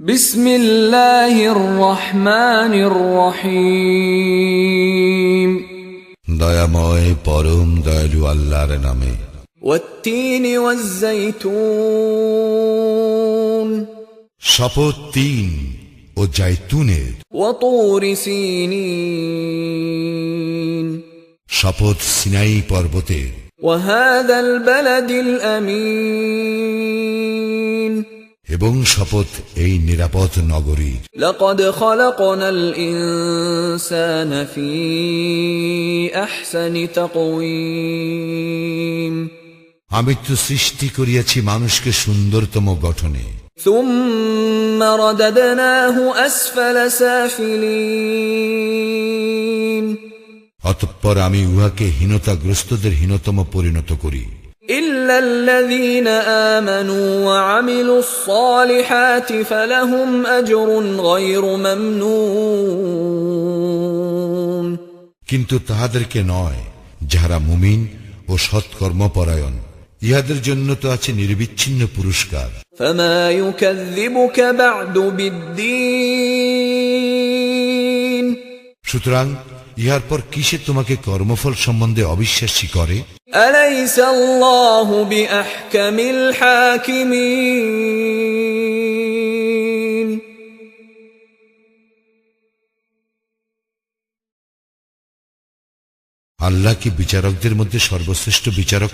বিসমিল্লাহির রহমানির রহিম। দয়াময় পরম দয়ালু আল্লাহর নামে। ওয়াত-তিনি ওয়াজ-যাইতুন, শপথ তিন ও জাইতুনের। ওয়া-তুরি সিনিন, শপথ সিনাই পর্বতের। ওয়া-হাযাল বালাদিল আমিন, এবং শপথ এই নিরাপদ নগরীর। লাকাদ খালাকনাল ইনসানা ফি আহসানি তাকওয়িম, আমি তো সৃষ্টি করিয়াছি মানুষকে সুন্দরতম গঠনে। সুম্মা রাদাদনাহু আসফালা সাফিলিন, অতঃপর আমি উহাকে হীনতাগ্রস্তদের হীনতম পরিণত করি। ইল্লাল্লাযীনা আমানু ওয়া আমিলুস সালিহাতি ফালাহুম আজরুন গায়রু মামনুন, কিন্তু তাহাদেরকে নয় যাহারা মুমিন ও সৎকর্মপরায়ণ, ইহাদের জন্য তো আছে নির্বিচ্ছিন্ন পুরস্কার। ফামা ইউকাযযিবুকা বা'দু বিদ্দীন, সুতরাং ইহার পর কিসে তোমাকে কর্মফল সম্বন্ধে অবিশ্বাসী করে? আলাইসাল্লাহু বিআহকামিল হাকিমিন, আল্লাহ কি বিচারকদের মধ্যে সর্বশ্রেষ্ঠ বিচারক